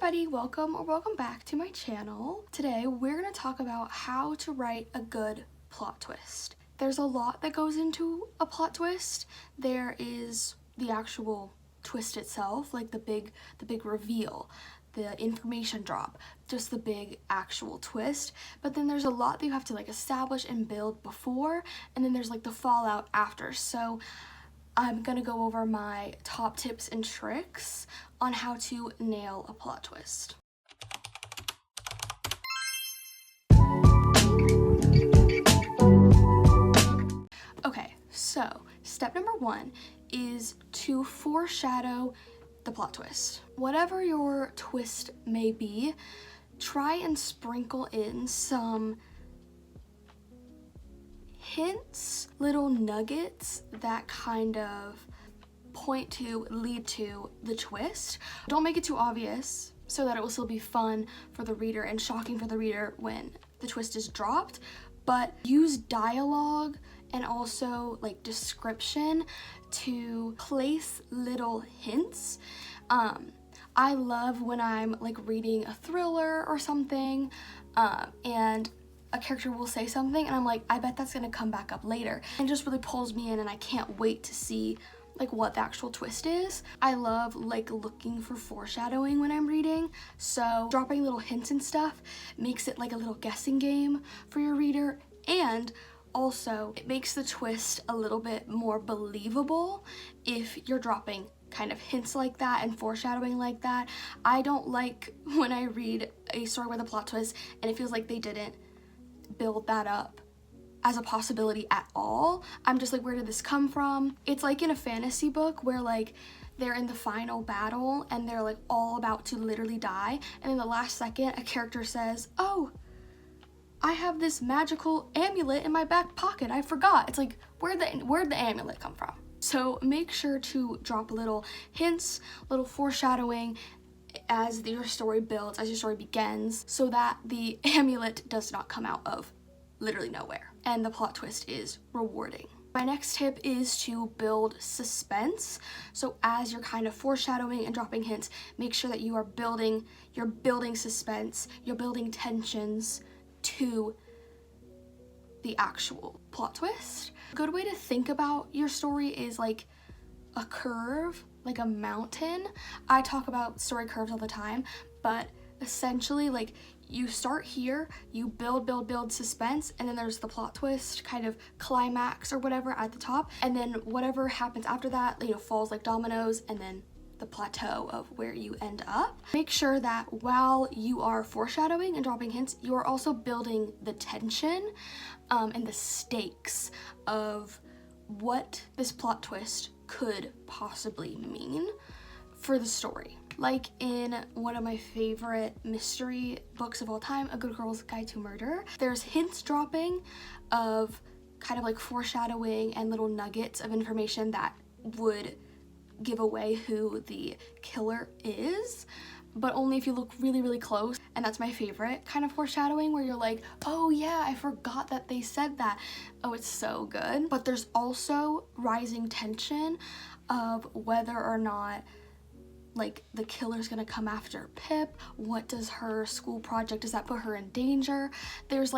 everybody, welcome or welcome back to my channel. Today we're going to talk about how to write a good plot twist. There's a lot that goes into a plot twist. There is the actual twist itself, like the big reveal, the information drop, just the big actual twist. But then there's a lot that you have to like establish and build before, and then there's like the fallout after. So I'm gonna go over my top tips and tricks on how to nail a plot twist. Okay, so step number one is to foreshadow the plot twist. Whatever your twist may be, try and sprinkle in some hints, little nuggets that kind of lead to the twist. Don't make it too obvious so that it will still be fun for the reader and shocking for the reader when the twist is dropped, but use dialogue and also like description to place little hints. I love when I'm like reading a thriller or something and a character will say something and I'm like, I bet that's gonna come back up later, and it just really pulls me in and I can't wait to see like what the actual twist is. I love like looking for foreshadowing when I'm reading, so dropping little hints and stuff makes it like a little guessing game for your reader, and also it makes the twist a little bit more believable if you're dropping kind of hints like that and foreshadowing like that. I don't like when I read a story with a plot twist and it feels like they didn't build that up as a possibility at all. I'm just like, where did this come from? It's like in a fantasy book where like they're in the final battle and they're like all about to literally die, and in the last second a character says, oh, I have this magical amulet in my back pocket, I forgot. It's like, where'd the amulet come from? So make sure to drop little hints, little foreshadowing as your story builds, as your story begins, so that the amulet does not come out of literally nowhere and the plot twist is rewarding. My next tip is to build suspense. So as you're kind of foreshadowing and dropping hints, make sure that you're building suspense, you're building tensions to the actual plot twist. A good way to think about your story is like a curve, like a mountain. I talk about story curves all the time, but essentially like you start here, you build suspense, and then there's the plot twist kind of climax or whatever at the top, and then whatever happens after that, you know, falls like dominoes, and then the plateau of where you end up. Make sure that while you are foreshadowing and dropping hints, you are also building the tension and the stakes of what this plot twist could possibly mean for the story. Like in one of my favorite mystery books of all time, A Good Girl's Guide to Murder, there's hints dropping of kind of like foreshadowing and little nuggets of information that would give away who the killer is, but only if you look really, really close. And that's my favorite kind of foreshadowing, where you're like, oh yeah, I forgot that they said that. Oh, it's so good. But there's also rising tension of whether or not like the killer's gonna come after Pip. What does her school project, does that put her in danger? There's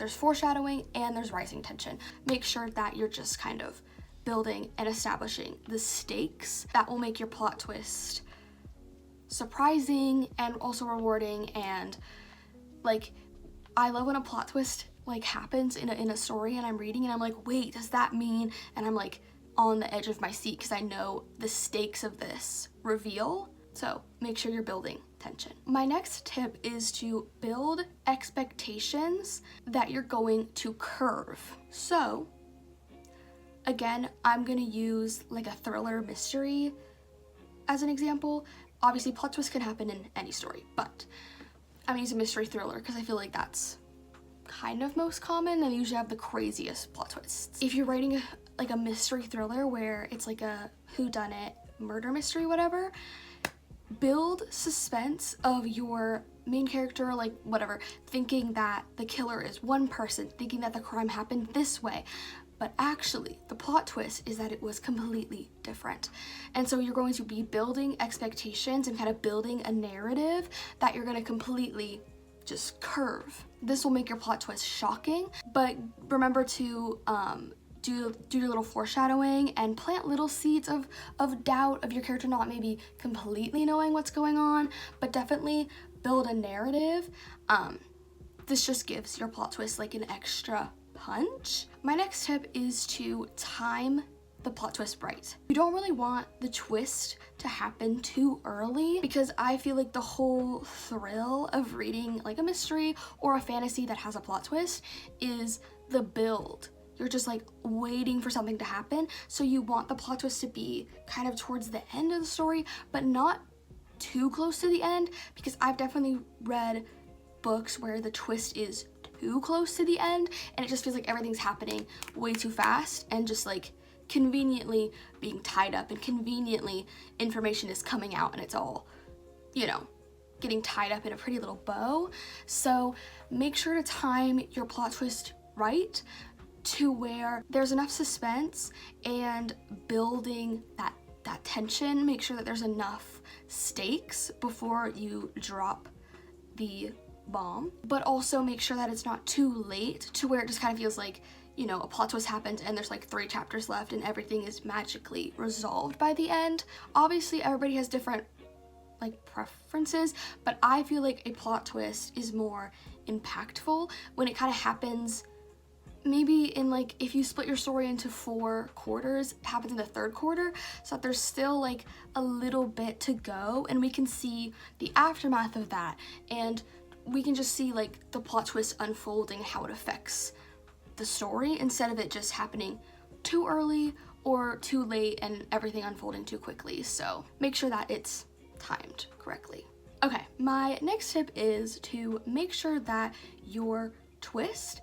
foreshadowing and there's rising tension. Make sure that you're just kind of building and establishing the stakes that will make your plot twist surprising and also rewarding. And like, I love when a plot twist like happens in a story and I'm reading and I'm like, wait, does that mean? And I'm like on the edge of my seat because I know the stakes of this reveal. So make sure you're building tension. My next tip is to build expectations that you're going to curve. So again, I'm gonna use like a thriller mystery as an example. Obviously plot twists can happen in any story, but I'm gonna use a mystery thriller because I feel like that's kind of most common and usually have the craziest plot twists. If you're writing like a mystery thriller where it's like a whodunit murder mystery, whatever, build suspense of your main character, like whatever, thinking that the killer is one person, thinking that the crime happened this way, but actually the plot twist is that it was completely different. And so you're going to be building expectations and kind of building a narrative that you're going to completely just curve. This will make your plot twist shocking, but remember to do your little foreshadowing and plant little seeds of doubt of your character not maybe completely knowing what's going on, but definitely build a narrative. This just gives your plot twist like an extra punch. My next tip is to time the plot twist right. You don't really want the twist to happen too early, because I feel like the whole thrill of reading like a mystery or a fantasy that has a plot twist is the build. You're just like waiting for something to happen. So you want the plot twist to be kind of towards the end of the story, but not too close to the end, because I've definitely read books where the twist is too close to the end and it just feels like everything's happening way too fast and just like conveniently being tied up, and conveniently information is coming out and it's all, you know, getting tied up in a pretty little bow. So make sure to time your plot twist right to where there's enough suspense and building that tension. Make sure that there's enough stakes before you drop the bomb, but also make sure that it's not too late to where it just kind of feels like, you know, a plot twist happened and there's like 3 chapters left and everything is magically resolved by the end. Obviously everybody has different like preferences, but I feel like a plot twist is more impactful when it kind of happens maybe in like, if you split your story into 4 quarters, it happens in the 3rd quarter, so that there's still like a little bit to go and we can see the aftermath of that, and we can just see like the plot twist unfolding, how it affects the story, instead of it just happening too early or too late and everything unfolding too quickly. So make sure that it's timed correctly. Okay, my next tip is to make sure that your twist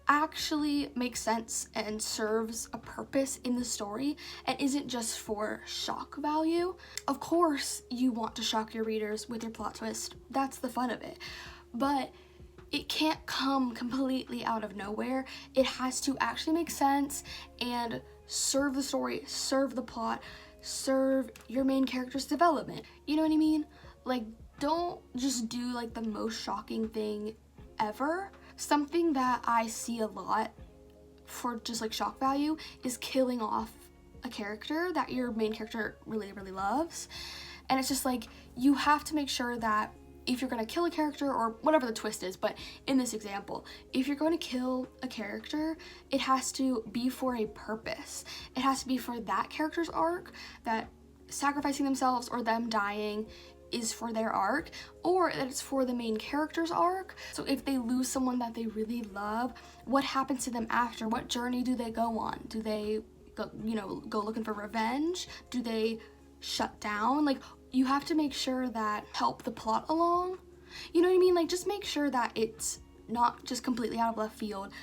actually makes sense and serves a purpose in the story and isn't just for shock value. Of course, you want to shock your readers with your plot twist. That's the fun of it. But it can't come completely out of nowhere. It has to actually make sense and serve the story, serve the plot, serve your main character's development. You know what I mean? Like, don't just do like the most shocking thing ever. Something that I see a lot for just like shock value is killing off a character that your main character really, really loves. And it's just like, you have to make sure that if you're going to kill a character, or whatever the twist is, but in this example, if you're going to kill a character, it has to be for a purpose. It has to be for that character's arc, that sacrificing themselves or them dying is for their arc, or that it's for the main character's arc. So if they lose someone that they really love, what happens to them after? What journey do they go on? Do they go, you know, go looking for revenge? Do they shut down? Like, you have to make sure that help the plot along. You know what I mean? Like, just make sure that it's not just completely out of left field,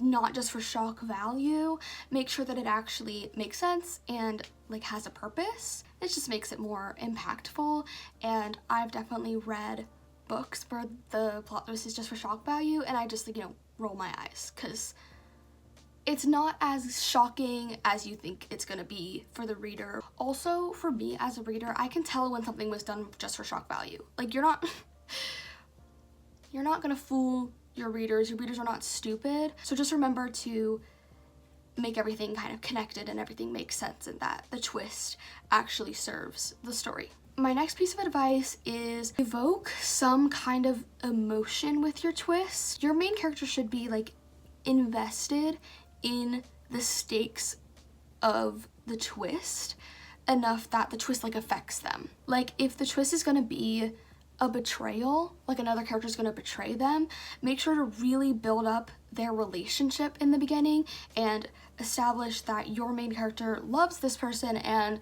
not just for shock value. Make sure that it actually makes sense and like has a purpose. It just makes it more impactful. And I've definitely read books where the plot twist is just for shock value, and I just like, you know, roll my eyes, because it's not as shocking as you think it's gonna be for the reader. Also, for me as a reader, I can tell when something was done just for shock value. Like, you're not gonna fool your readers. Your readers are not stupid. So just remember to make everything kind of connected and everything makes sense, and that the twist actually serves the story. My next piece of advice is evoke some kind of emotion with your twist. Your main character should be like invested in the stakes of the twist enough that the twist like affects them. Like, if the twist is gonna be a betrayal, like another character is gonna betray them, make sure to really build up their relationship in the beginning and establish that your main character loves this person and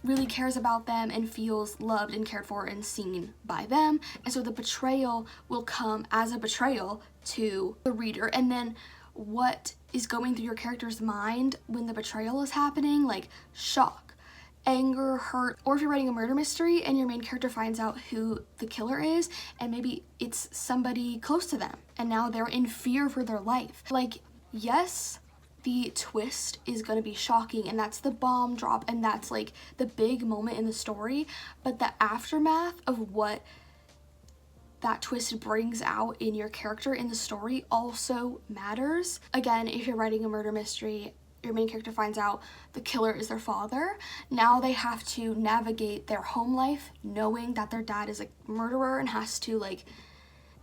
really cares about them and feels loved and cared for and seen by them. And so the betrayal will come as a betrayal to the reader. And then what is going through your character's mind when the betrayal is happening, like shock, anger, hurt, or if you're writing a murder mystery and your main character finds out who the killer is and maybe it's somebody close to them and now they're in fear for their life. Like, yes, the twist is going to be shocking, and that's the bomb drop, and that's like the big moment in the story. But the aftermath of what that twist brings out in your character in the story also matters. Again, if you're writing a murder mystery, your main character finds out the killer is their father. Now they have to navigate their home life knowing that their dad is a murderer, and has to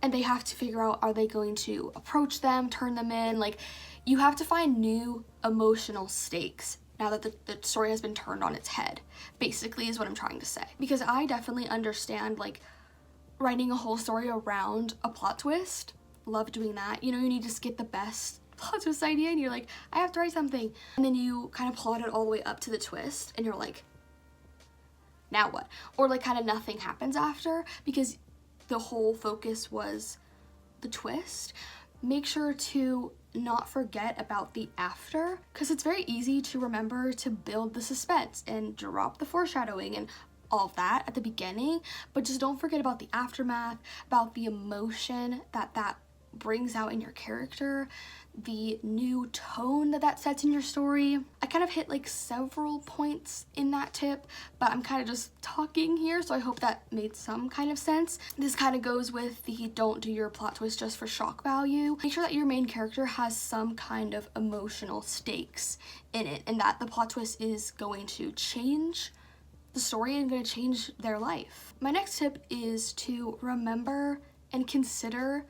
and they have to figure out, are they going to approach them, turn them in? Like, you have to find new emotional stakes now that the story has been turned on its head, basically, is what I'm trying to say. Because I definitely understand, like, writing a whole story around a plot twist. Love doing that. You know, you need to just get the best plot twist idea, and you're like, I have to write something. And then you kind of plot it all the way up to the twist, and you're like, now what? Or like kind of nothing happens after, because the whole focus was the twist. Make sure to not forget about the after, because it's very easy to remember to build the suspense and drop the foreshadowing and all of that at the beginning, but just don't forget about the aftermath, about the emotion that brings out in your character, the new tone that sets in your story. I kind of hit like several points in that tip, but I'm kind of just talking here, so I hope that made some kind of sense. This kind of goes with the don't do your plot twist just for shock value. Make sure that your main character has some kind of emotional stakes in it, and that the plot twist is going to change the story and going to change their life. My next tip is to remember and consider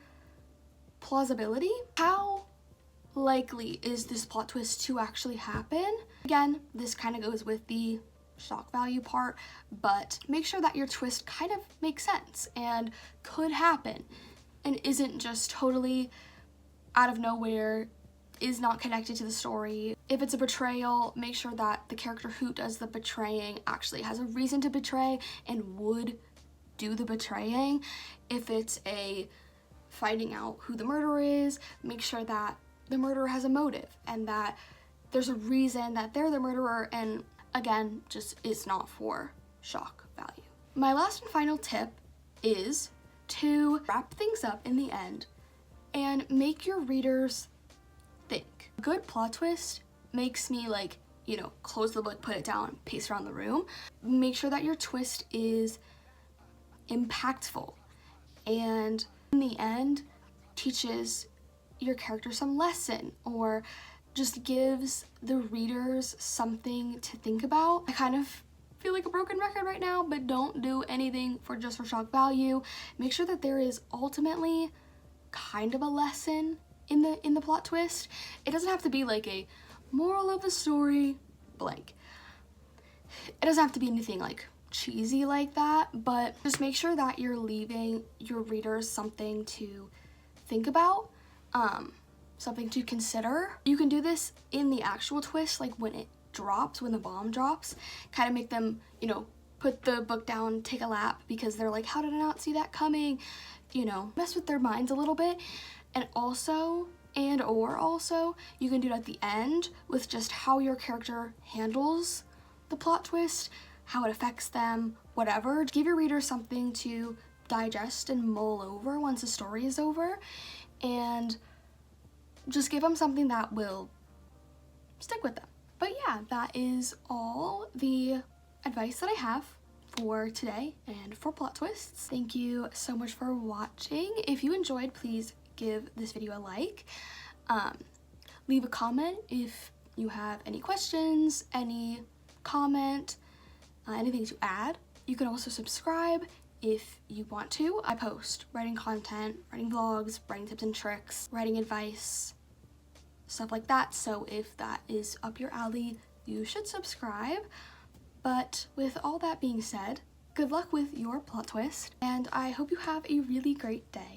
plausibility. How likely is this plot twist to actually happen? Again, this kind of goes with the shock value part, but make sure that your twist kind of makes sense and could happen and isn't just totally out of nowhere, is not connected to the story. If it's a betrayal, make sure that the character who does the betraying actually has a reason to betray and would do the betraying. If it's a finding out who the murderer is, make sure that the murderer has a motive and that there's a reason that they're the murderer, and again, just it's not for shock value. My last and final tip is to wrap things up in the end and make your readers think. A good plot twist makes me like, you know, close the book, put it down, pace around the room. Make sure that your twist is impactful and in the end teaches your character some lesson, or just gives the readers something to think about. I kind of feel like a broken record right now, but don't do anything for just for shock value. Make sure that there is ultimately kind of a lesson in the plot twist. It doesn't have to be like a moral of the story blank. It doesn't have to be anything like cheesy like that, but just make sure that you're leaving your readers something to think about, something to consider. You can do this in the actual twist, like when it drops, when the bomb drops, kind of make them, you know, put the book down, take a lap, because they're like, how did I not see that coming? You know, mess with their minds a little bit. And also, you can do it at the end with just how your character handles the plot twist, how it affects them, whatever. Give your readers something to digest and mull over once the story is over, and just give them something that will stick with them. But yeah, that is all the advice that I have for today and for plot twists. Thank you so much for watching. If you enjoyed, please give this video a like. Leave a comment if you have any questions, any comment, anything to add. You can also subscribe if you want to. I post writing content, writing vlogs, writing tips and tricks, writing advice, stuff like that. So if that is up your alley, you should subscribe. But with all that being said, good luck with your plot twist, and I hope you have a really great day.